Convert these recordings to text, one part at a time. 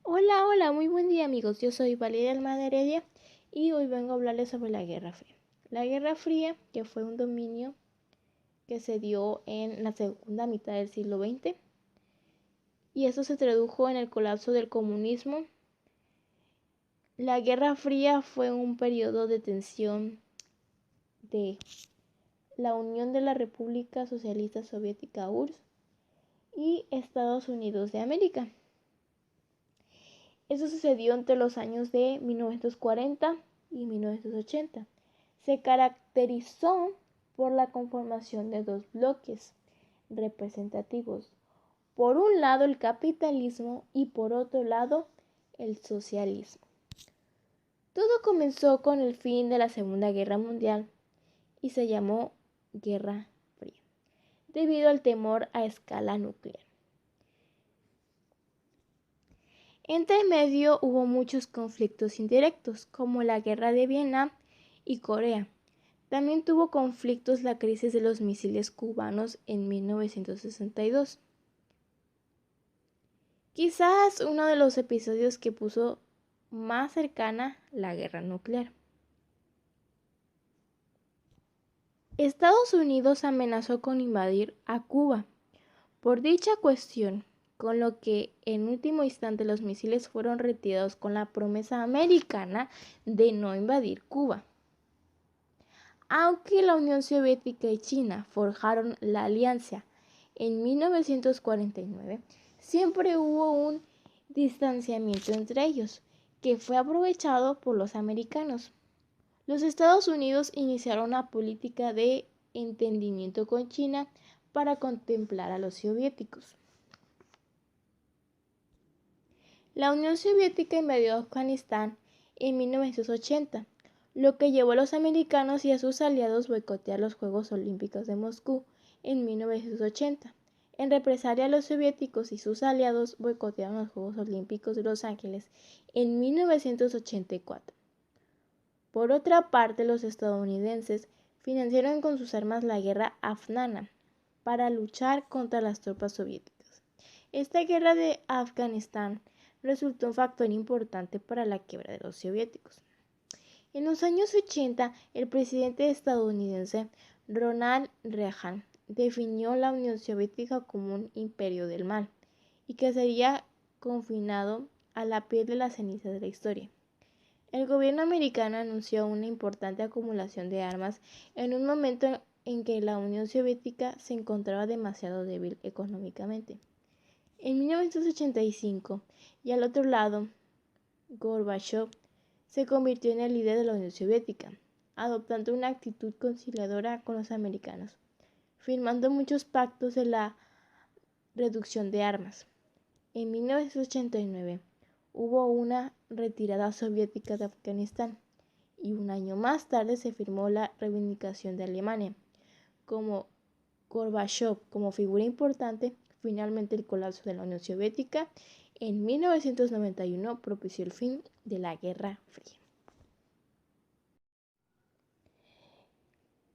Hola, hola, muy buen día amigos. Yo soy Valeria Almada Heredia y hoy vengo a hablarles sobre la Guerra Fría. La Guerra Fría, que fue un dominio que se dio en la segunda mitad del siglo XX y eso se tradujo en el colapso del comunismo. La Guerra Fría fue un periodo de tensión de la Unión de la República Socialista Soviética URSS y Estados Unidos de América. Eso sucedió entre los años de 1940 y 1980. Se caracterizó por la conformación de dos bloques representativos. Por un lado el capitalismo y por otro lado el socialismo. Todo comenzó con el fin de la Segunda Guerra Mundial y se llamó Guerra Fría, debido al temor a escala nuclear. Entre medio hubo muchos conflictos indirectos, como la Guerra de Vietnam y Corea. También tuvo conflictos la crisis de los misiles cubanos en 1962. Quizás uno de los episodios que puso más cercana la guerra nuclear. Estados Unidos amenazó con invadir a Cuba por dicha cuestión, con lo que en último instante los misiles fueron retirados con la promesa americana de no invadir Cuba. Aunque la Unión Soviética y China forjaron la alianza en 1949, siempre hubo un distanciamiento entre ellos, que fue aprovechado por los americanos. Los Estados Unidos iniciaron una política de entendimiento con China para contemplar a los soviéticos. La Unión Soviética invadió Afganistán en 1980, lo que llevó a los americanos y a sus aliados a boicotear los Juegos Olímpicos de Moscú en 1980. En represalia, los soviéticos y sus aliados boicotearon los Juegos Olímpicos de Los Ángeles en 1984. Por otra parte, los estadounidenses financiaron con sus armas la guerra afgana para luchar contra las tropas soviéticas. Esta guerra de Afganistán resultó un factor importante para la quiebra de los soviéticos. En los años 80, el presidente estadounidense Ronald Reagan definió la Unión Soviética como un imperio del mal y que sería confinado a la piel de las cenizas de la historia. El gobierno americano anunció una importante acumulación de armas en un momento en que la Unión Soviética se encontraba demasiado débil económicamente. En 1985, y al otro lado, Gorbachev se convirtió en el líder de la Unión Soviética, adoptando una actitud conciliadora con los americanos, firmando muchos pactos de la reducción de armas. En 1989 hubo una retirada soviética de Afganistán y un año más tarde se firmó la reivindicación de Alemania. Como Gorbachev como figura importante, finalmente el colapso de la Unión Soviética en 1991 propició el fin de la Guerra Fría.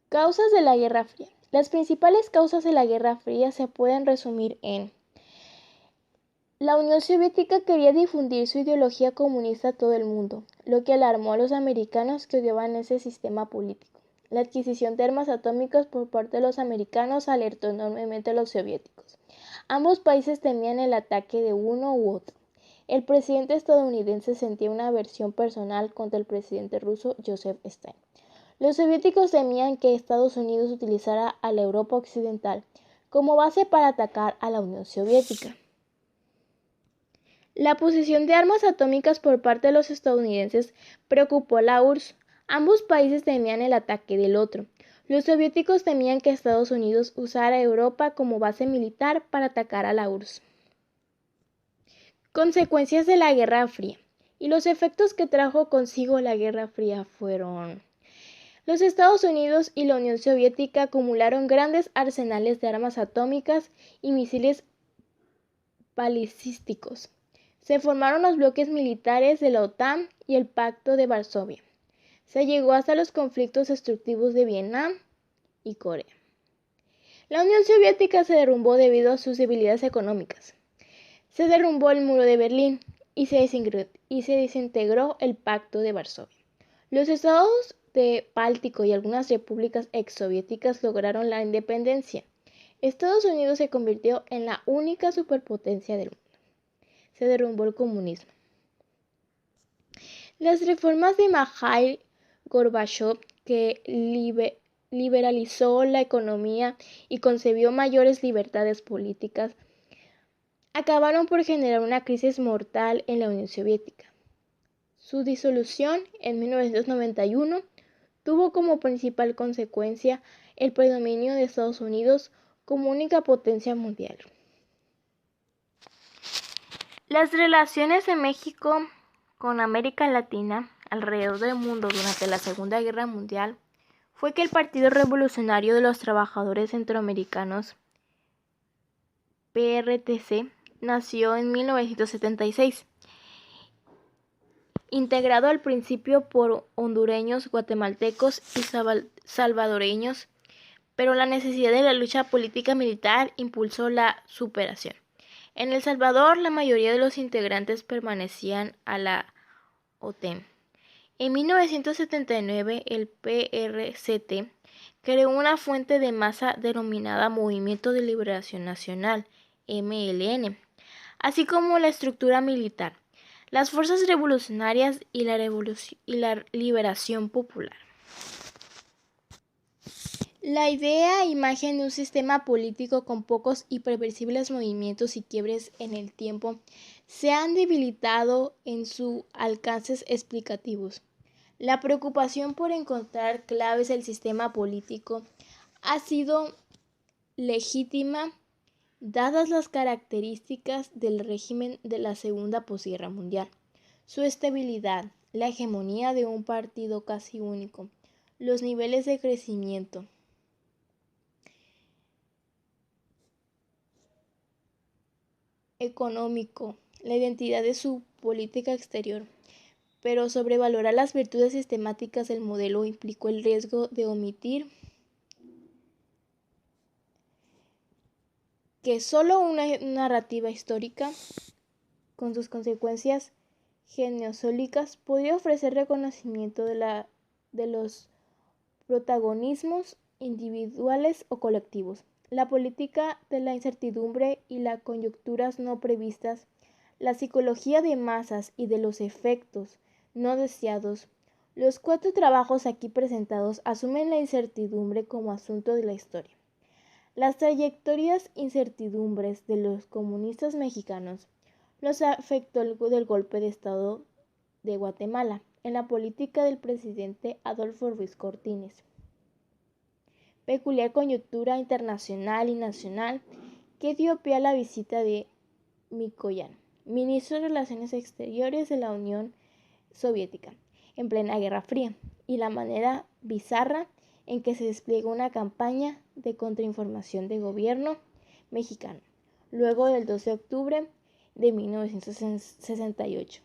Causas de la Guerra Fría. Las principales causas de la Guerra Fría se pueden resumir en: la Unión Soviética quería difundir su ideología comunista a todo el mundo, lo que alarmó a los americanos que odiaban ese sistema político. La adquisición de armas atómicas por parte de los americanos alertó enormemente a los soviéticos. Ambos países temían el ataque de uno u otro. El presidente estadounidense sentía una aversión personal contra el presidente ruso Joseph Stalin. Los soviéticos temían que Estados Unidos utilizara a la Europa occidental como base para atacar a la Unión Soviética. La posesión de armas atómicas por parte de los estadounidenses preocupó a la URSS. Ambos países temían el ataque del otro. Los soviéticos temían que Estados Unidos usara a Europa como base militar para atacar a la URSS. Consecuencias de la Guerra Fría. Y los efectos que trajo consigo la Guerra Fría fueron: los Estados Unidos y la Unión Soviética acumularon grandes arsenales de armas atómicas y misiles balísticos. Se formaron los bloques militares de la OTAN y el Pacto de Varsovia. Se llegó hasta los conflictos destructivos de Vietnam y Corea. La Unión Soviética se derrumbó debido a sus debilidades económicas. Se derrumbó el muro de Berlín y se desintegró el Pacto de Varsovia. Los estados de Báltico y algunas repúblicas exsoviéticas lograron la independencia. Estados Unidos se convirtió en la única superpotencia del mundo. Se derrumbó el comunismo. Las reformas de Mikhail Gorbachev, que liberalizó la economía y concebió mayores libertades políticas, acabaron por generar una crisis mortal en la Unión Soviética. Su disolución en 1991 tuvo como principal consecuencia el predominio de Estados Unidos como única potencia mundial. Las relaciones de México con América Latina alrededor del mundo durante la Segunda Guerra Mundial fue que el Partido Revolucionario de los Trabajadores Centroamericanos, PRTC, nació en 1976, integrado al principio por hondureños, guatemaltecos y salvadoreños, pero la necesidad de la lucha política militar impulsó la superación. En El Salvador, la mayoría de los integrantes permanecían a la OTAN. En 1979, el PRCT creó una fuente de masa denominada Movimiento de Liberación Nacional, MLN, así como la estructura militar, las fuerzas revolucionarias y la liberación popular. La idea e imagen de un sistema político con pocos y previsibles movimientos y quiebres en el tiempo se han debilitado en sus alcances explicativos. La preocupación por encontrar claves del sistema político ha sido legítima dadas las características del régimen de la Segunda Posguerra Mundial, su estabilidad, la hegemonía de un partido casi único, los niveles de crecimiento económico, la identidad de su política exterior. Pero sobrevalorar las virtudes sistemáticas del modelo implicó el riesgo de omitir que solo una narrativa histórica, con sus consecuencias genealógicas, podría ofrecer reconocimiento de los protagonismos individuales o colectivos. La política de la incertidumbre y las coyunturas no previstas, la psicología de masas y de los efectos no deseados. Los 4 trabajos aquí presentados asumen la incertidumbre como asunto de la historia. Las trayectorias incertidumbres de los comunistas mexicanos los afectó del golpe de Estado de Guatemala en la política del presidente Adolfo Ruiz Cortines. Peculiar coyuntura internacional y nacional que dio pie a la visita de Mikoyan, ministro de Relaciones Exteriores de la Unión Soviética, en plena Guerra Fría, y la manera bizarra en que se desplegó una campaña de contrainformación del gobierno mexicano, luego del 12 de octubre de 1968.